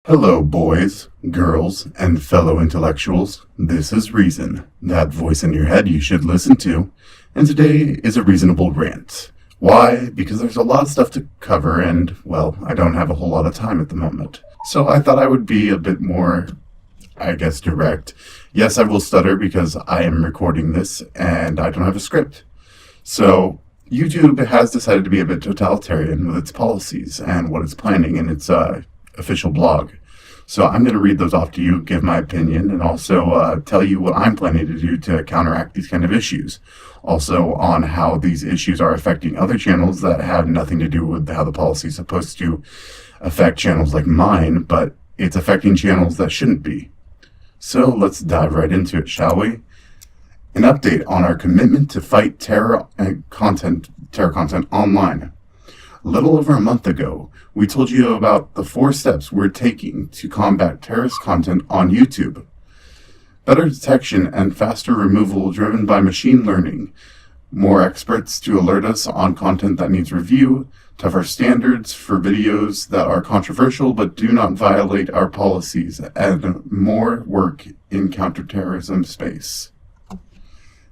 Hello, boys, girls, and fellow intellectuals. This is Reason, that voice in your head you should listen to. And today is a reasonable rant. Why? Because there's a lot of stuff to cover and, well, I don't have a whole lot of time at the moment. So I thought I would be a bit more, direct. Yes, I will stutter because I am recording this and I don't have a script. So YouTube has decided to be a bit totalitarian with its policies and what it's planning in its official blog. So I'm going to read those off to you, give my opinion, and also tell you what I'm planning to do to counteract these kind of issues. Also on how these issues are affecting other channels that have nothing to do with how the policy is supposed to affect channels like mine, but it's affecting channels that shouldn't be. So let's dive right into it, shall we? An update on our commitment to fight terror content online. A little over a month ago, we told you about the 4 steps we're taking to combat terrorist content on YouTube. Better detection and faster removal driven by machine learning. More experts to alert us on content that needs review. Tougher standards for videos that are controversial but do not violate our policies. And more work in counterterrorism space.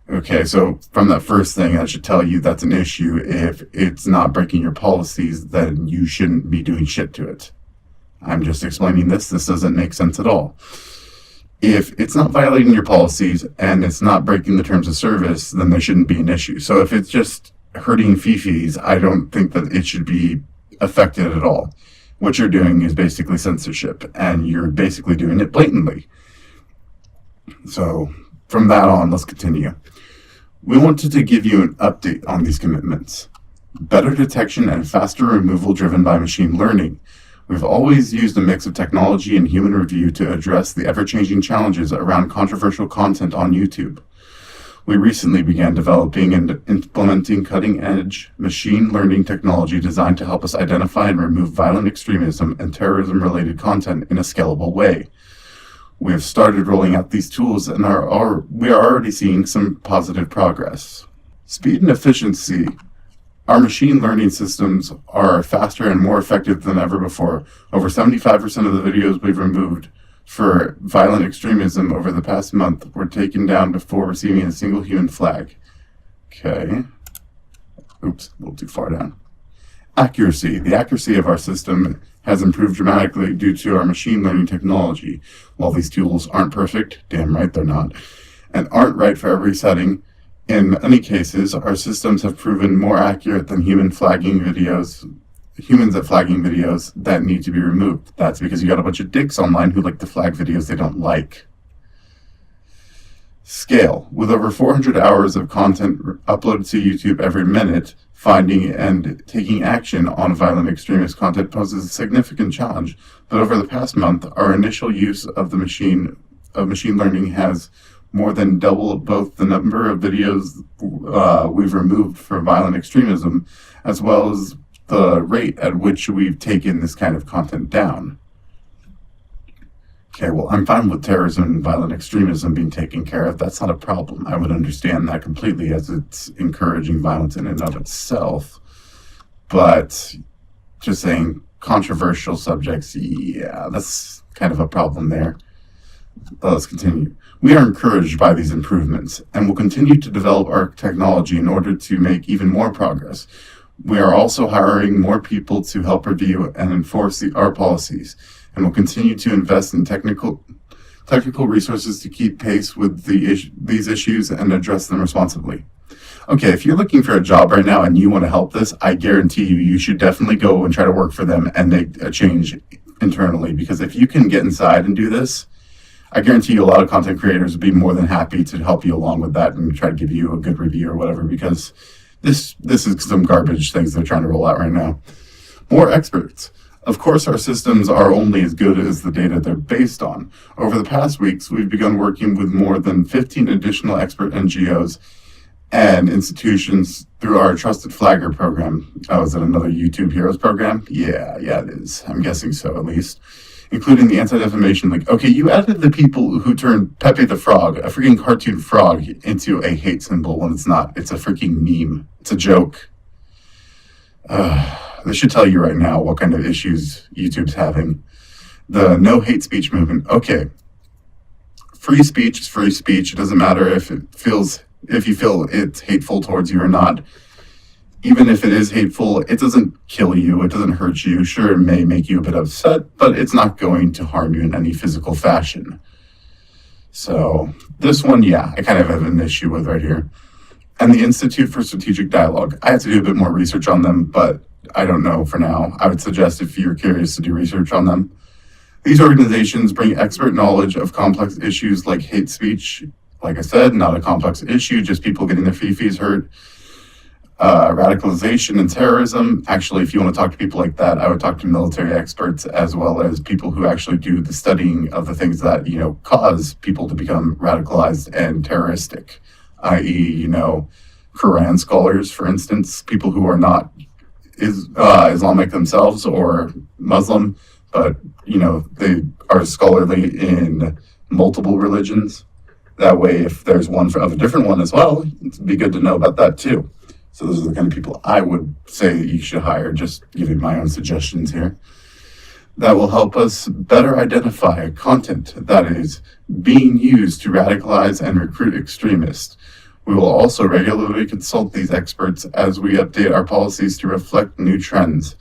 Okay, so from that first thing, I should tell you that's an issue. If it's not breaking your policies, then you shouldn't be doing shit to it. I'm just explaining this. This doesn't make sense at all. If it's not violating your policies and it's not breaking the terms of service, then there shouldn't be an issue. So if it's just hurting fifis, I don't think that it should be affected at all. What you're doing is basically censorship, and you're basically doing it blatantly. So from that on, let's continue. We wanted to give you an update on these commitments. Better detection and faster removal driven by machine learning. We've always used a mix of technology and human review to address the ever-changing challenges around controversial content on YouTube. We recently began developing and implementing cutting-edge machine learning technology designed to help us identify and remove violent extremism and terrorism-related content in a scalable way. We have started rolling out these tools and we are already seeing some positive progress. Speed and efficiency. Our machine learning systems are faster and more effective than ever before. Over 75% of the videos we've removed for violent extremism over the past month were taken down before receiving a single human flag. Okay. Oops, a little too far down. Accuracy. The accuracy of our system has improved dramatically due to our machine learning technology. While these tools aren't perfect, damn right they're not, and aren't right for every setting, in many cases, our systems have proven more accurate than humans at flagging videos that need to be removed. That's because you got a bunch of dicks online who like to flag videos they don't like. Scale. With over 400 hours of content uploaded to YouTube every minute, finding and taking action on violent extremist content poses a significant challenge. But over the past month, our initial use of machine learning has more than doubled both the number of videos we've removed for violent extremism, as well as the rate at which we've taken this kind of content down. Okay, well, I'm fine with terrorism and violent extremism being taken care of. That's not a problem. I would understand that completely, as it's encouraging violence in and of itself. But just saying controversial subjects, yeah, that's kind of a problem there. But let's continue. We are encouraged by these improvements and will continue to develop our technology in order to make even more progress. We are also hiring more people to help review and enforce our policies, and will continue to invest in technical resources to keep pace with these issues and address them responsibly. Okay, if you're looking for a job right now and you want to help this, I guarantee you should definitely go and try to work for them and make a change internally, because if you can get inside and do this, I guarantee you a lot of content creators would be more than happy to help you along with that and try to give you a good review or whatever, because this is some garbage things they're trying to roll out right now. More experts. Of course, our systems are only as good as the data they're based on. Over the past weeks, we've begun working with more than 15 additional expert NGOs and institutions through our Trusted Flagger program. Oh, is it another YouTube Heroes program? Yeah, it is. I'm guessing so, at least. Including the Anti-Defamation League. Okay, you added the people who turned Pepe the Frog, a freaking cartoon frog, into a hate symbol when it's not. It's a freaking meme. It's a joke. This should tell you right now what kind of issues YouTube's having. The no hate speech movement. Okay. Free speech is free speech. It doesn't matter if you feel it's hateful towards you or not. Even if it is hateful, it doesn't kill you, it doesn't hurt you. Sure, it may make you a bit upset, but it's not going to harm you in any physical fashion. So, this one, yeah, I kind of have an issue with right here. And the Institute for Strategic Dialogue. I have to do a bit more research on them, but I don't know for now. I would suggest if you're curious to do research on them. These organizations bring expert knowledge of complex issues like hate speech. Like I said, not a complex issue, just people getting their fifis hurt. Radicalization and terrorism. Actually, if you want to talk to people like that, I would talk to military experts as well as people who actually do the studying of the things that, cause people to become radicalized and terroristic, i.e., Quran scholars, for instance, people who are not Islamic themselves or Muslim, but, they are scholarly in multiple religions. That way, if there's one of a different one as well, it'd be good to know about that too. So those are the kind of people I would say that you should hire, just giving my own suggestions here. That will help us better identify content that is being used to radicalize and recruit extremists. We will also regularly consult these experts as we update our policies to reflect new trends.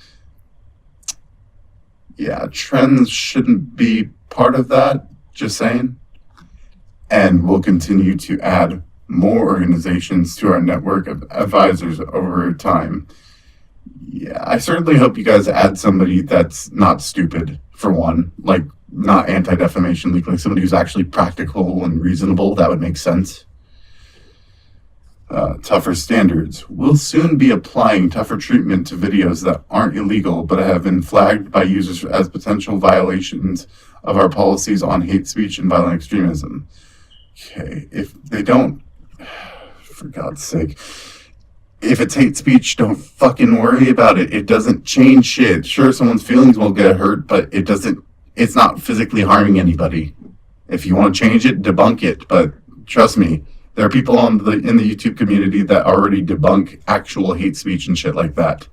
Yeah, trends shouldn't be part of that, just saying. And we'll continue to add more organizations to our network of advisors over time. Yeah, I certainly hope you guys add somebody that's not stupid, for one, like not anti-defamation legal, like somebody who's actually practical and reasonable. That would make sense. Tougher standards. We'll soon be applying tougher treatment to videos that aren't illegal but have been flagged by users as potential violations of our policies on hate speech and violent extremism. Okay, if they don't, for God's sake, if it's hate speech, don't fucking worry about it. It doesn't change shit. Sure, someone's feelings will get hurt, but it's not physically harming anybody. If you want to change it, debunk it. But trust me, there are people in the YouTube community that already debunk actual hate speech and shit like that.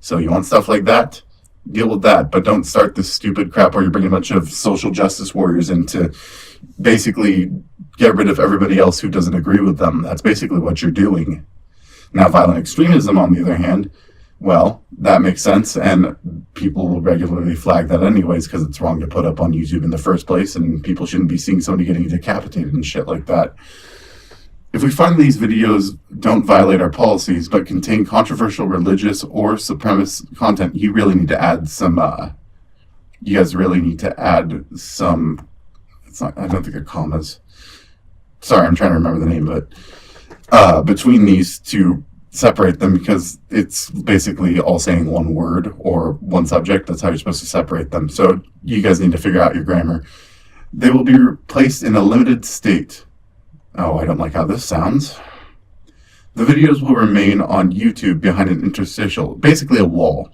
So you want stuff like that? Deal with that, but don't start this stupid crap where you're bringing a bunch of social justice warriors in to basically get rid of everybody else who doesn't agree with them. That's basically what you're doing. Now, violent extremism, on the other hand, well, that makes sense, and people will regularly flag that anyways because it's wrong to put up on YouTube in the first place, and people shouldn't be seeing somebody getting decapitated and shit like that. If we find these videos don't violate our policies but contain controversial religious or supremacist content, you really need to add some, you guys really need to add some, I don't think they're commas. Sorry, I'm trying to remember the name of it. Between these to separate them because it's basically all saying one word or one subject. That's how you're supposed to separate them. So you guys need to figure out your grammar. They will be placed in a limited state. Oh, I don't like how this sounds. The videos will remain on YouTube behind an interstitial, basically a wall.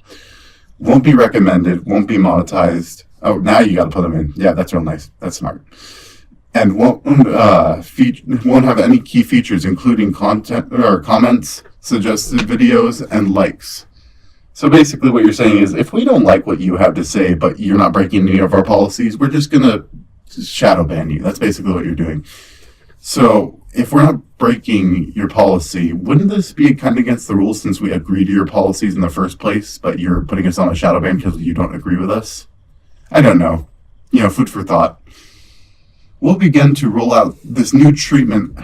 Won't be recommended, won't be monetized. Oh, now you gotta put them in. Yeah, that's real nice. That's smart. And won't have any key features, including content or comments, suggested videos, and likes. So basically what you're saying is, if we don't like what you have to say, but you're not breaking any of our policies, we're just gonna shadow ban you. That's basically what you're doing. So if we're not breaking your policy, wouldn't this be kind of against the rules since we agreed to your policies in the first place, but you're putting us on a shadow ban because you don't agree with us? I don't know. Food for thought. We'll begin to roll out this new treatment,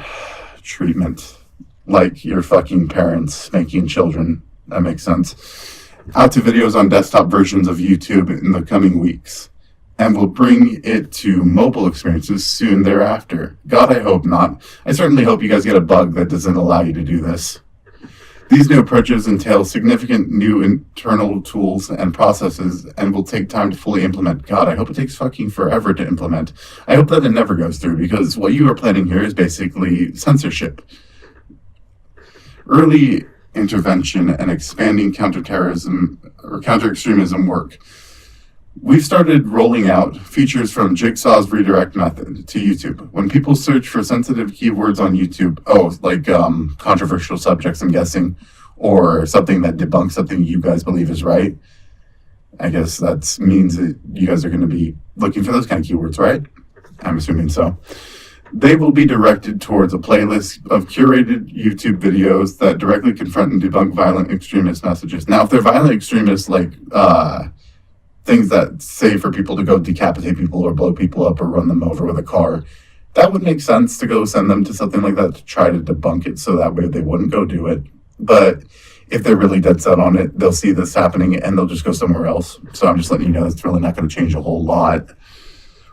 like your fucking parents spanking children. That makes sense. Out to videos on desktop versions of YouTube in the coming weeks. And we'll bring it to mobile experiences soon thereafter. God, I hope not. I certainly hope you guys get a bug that doesn't allow you to do this. These new approaches entail significant new internal tools and processes and will take time to fully implement. God, I hope it takes fucking forever to implement. I hope that it never goes through because what you are planning here is basically censorship. Early intervention and expanding counterterrorism or counter-extremism work. We've started rolling out features from Jigsaw's redirect method to YouTube. When people search for sensitive keywords on YouTube, like controversial subjects, I'm guessing, or something that debunks something you guys believe is right, I guess that means that you guys are going to be looking for those kind of keywords, right? I'm assuming so. They will be directed towards a playlist of curated YouTube videos that directly confront and debunk violent extremist messages. Now, if they're violent extremists, like things that say for people to go decapitate people or blow people up or run them over with a car, that would make sense to go send them to something like that to try to debunk it so that way they wouldn't go do it. But if they're really dead set on it, they'll see this happening and they'll just go somewhere else. So I'm just letting you know it's really not going to change a whole lot.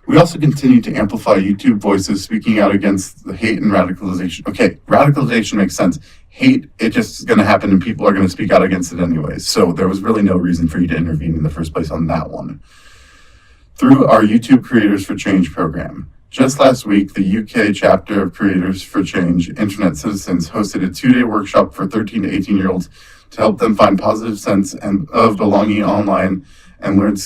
We also continue to amplify YouTube voices speaking out against the hate and radicalization. Okay, radicalization makes sense. Hate, it just is going to happen and people are going to speak out against it anyways. So there was really no reason for you to intervene in the first place on that one. Through our YouTube Creators for Change program. Just last week, the UK chapter of Creators for Change Internet Citizens hosted a 2-day workshop for 13 to 18-year-olds to help them find positive sense of belonging online and learn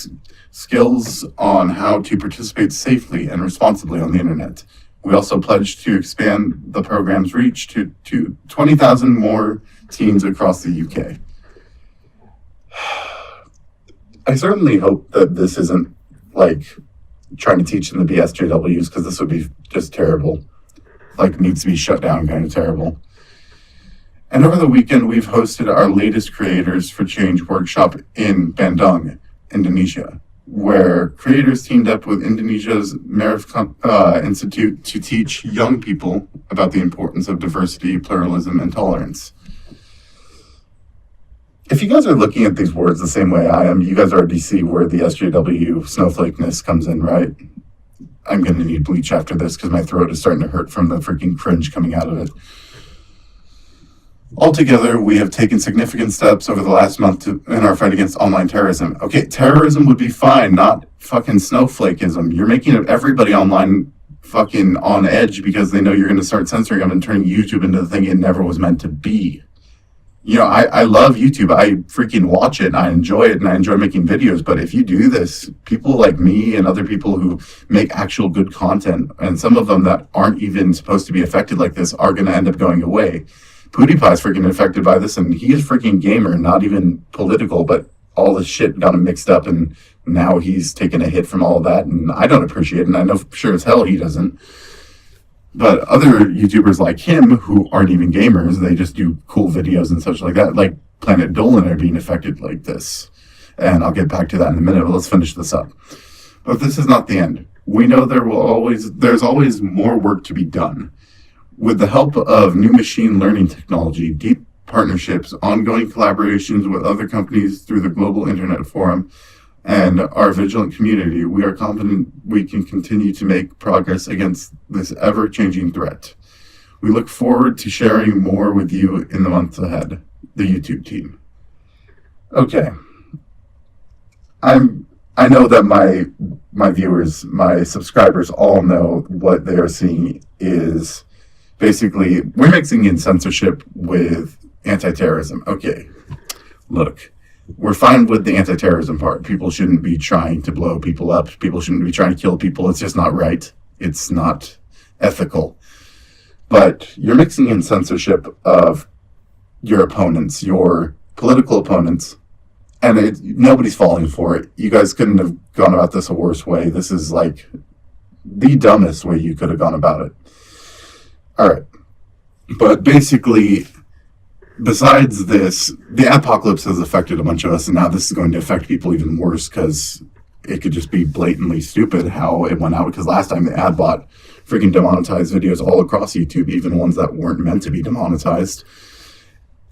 skills on how to participate safely and responsibly on the internet. We also pledged to expand the program's reach to 20,000 more teens across the UK. I certainly hope that this isn't like trying to teach them to be SJWs, because this would be just terrible. Like, needs to be shut down, kind of terrible. And over the weekend, we've hosted our latest Creators for Change workshop in Bandung, Indonesia, where creators teamed up with Indonesia's Marif Institute to teach young people about the importance of diversity, pluralism, and tolerance. If you guys are looking at these words the same way I am, you guys already see where the SJW snowflakeness comes in, right? I'm going to need bleach after this because my throat is starting to hurt from the freaking cringe coming out of it. Altogether, we have taken significant steps over the last month in our fight against online terrorism. Okay, terrorism would be fine, not fucking snowflakeism. You're making everybody online fucking on edge because they know you're going to start censoring them and turning YouTube into the thing it never was meant to be. You know, I love YouTube. I freaking watch it and I enjoy it and I enjoy making videos. But if you do this, people like me and other people who make actual good content, and some of them that aren't even supposed to be affected like this, are going to end up going away. PewDiePie's freaking affected by this, and he is freaking gamer, not even political, but all this shit got him mixed up, and now he's taking a hit from all of that, and I don't appreciate it, and I know for sure as hell he doesn't. But other YouTubers like him, who aren't even gamers, they just do cool videos and such like that, like Planet Dolan, are being affected like this. And I'll get back to that in a minute, but let's finish this up. But this is not the end. We know there's always more work to be done. With the help of new machine learning technology, deep partnerships, ongoing collaborations with other companies through the Global Internet Forum, and our vigilant community, we are confident we can continue to make progress against this ever-changing threat. We look forward to sharing more with you in the months ahead, the YouTube team. Okay. I know that my viewers, my subscribers all know what they are seeing is basically, we're mixing in censorship with anti-terrorism. Okay, look, we're fine with the anti-terrorism part. People shouldn't be trying to blow people up. People shouldn't be trying to kill people. It's just not right. It's not ethical. But you're mixing in censorship of your opponents, your political opponents, and nobody's falling for it. You guys couldn't have gone about this a worse way. This is like the dumbest way you could have gone about it. All right. But basically, besides this, the apocalypse has affected a bunch of us, and now this is going to affect people even worse because it could just be blatantly stupid how it went out. Because last time the ad bot freaking demonetized videos all across YouTube, even ones that weren't meant to be demonetized.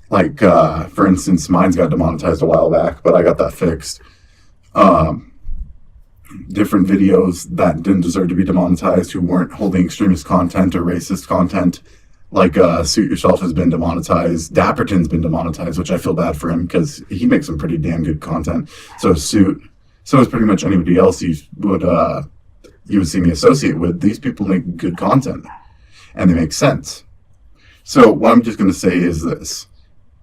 Like, for instance, mine's got demonetized a while back, but I got that fixed. Different videos that didn't deserve to be demonetized, who weren't holding extremist content or racist content, like Suit Yourself has been demonetized. Dapperton's been demonetized, which I feel bad for him because he makes some pretty damn good content. So Suit, so is pretty much anybody else you would see me associate with. These people make good content and they make sense. So what I'm just going to say is this.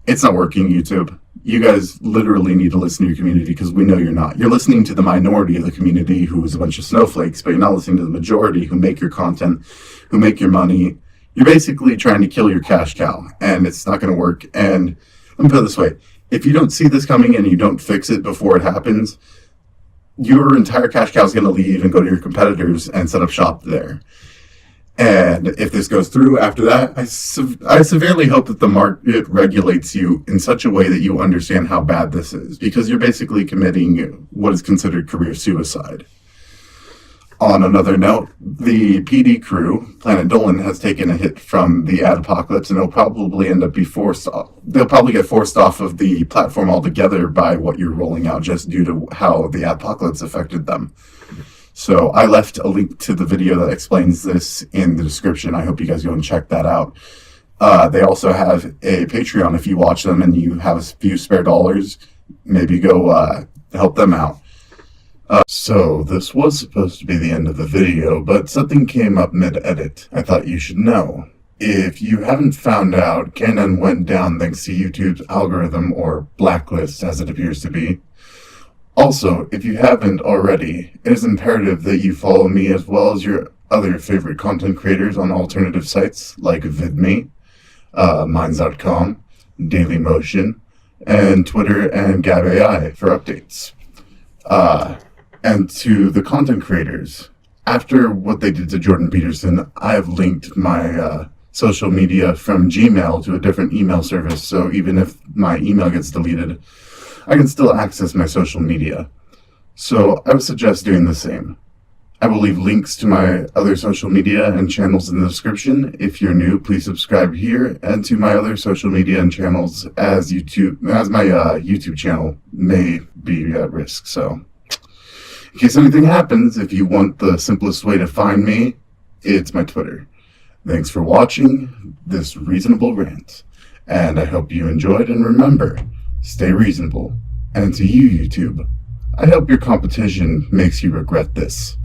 It's not working, YouTube. You guys literally need to listen to your community because we know you're not. You're listening to the minority of the community who is a bunch of snowflakes, but you're not listening to the majority who make your content, who make your money. You're basically trying to kill your cash cow, and it's not going to work. And let me put it this way. If you don't see this coming and you don't fix it before it happens, your entire cash cow is going to leave and go to your competitors and set up shop there. And if this goes through after that, I severely hope that the market regulates you in such a way that you understand how bad this is, because you're basically committing what is considered career suicide. On another note, the PD crew, Planet Dolan, has taken a hit from the ad apocalypse, and they'll probably get forced off of the platform altogether by what you're rolling out, just due to how the ad apocalypse affected them. So I left a link to the video that explains this in the description. I hope you guys go and check that out. They also have a Patreon. If you watch them and you have a few spare dollars, maybe go help them out. So this was supposed to be the end of the video, but something came up mid-edit I thought you should know. If you haven't found out, Canon went down thanks to YouTube's algorithm, or Blacklist as it appears to be. Also, if you haven't already, it is imperative that you follow me as well as your other favorite content creators on alternative sites like VidMe, Minds.com, Dailymotion, and Twitter and GabAI for updates. And to the content creators, after what they did to Jordan Peterson, I have linked my social media from Gmail to a different email service, so even if my email gets deleted, I can still access my social media. So I would suggest doing the same. I will leave links to my other social media and channels in the description. If you're new, please subscribe here, and to my other social media and channels, as my YouTube channel may be at risk. So in case anything happens, if you want the simplest way to find me, it's my Twitter. Thanks for watching this reasonable rant, and I hope you enjoyed, and remember, stay reasonable. And to you, YouTube, I hope your competition makes you regret this.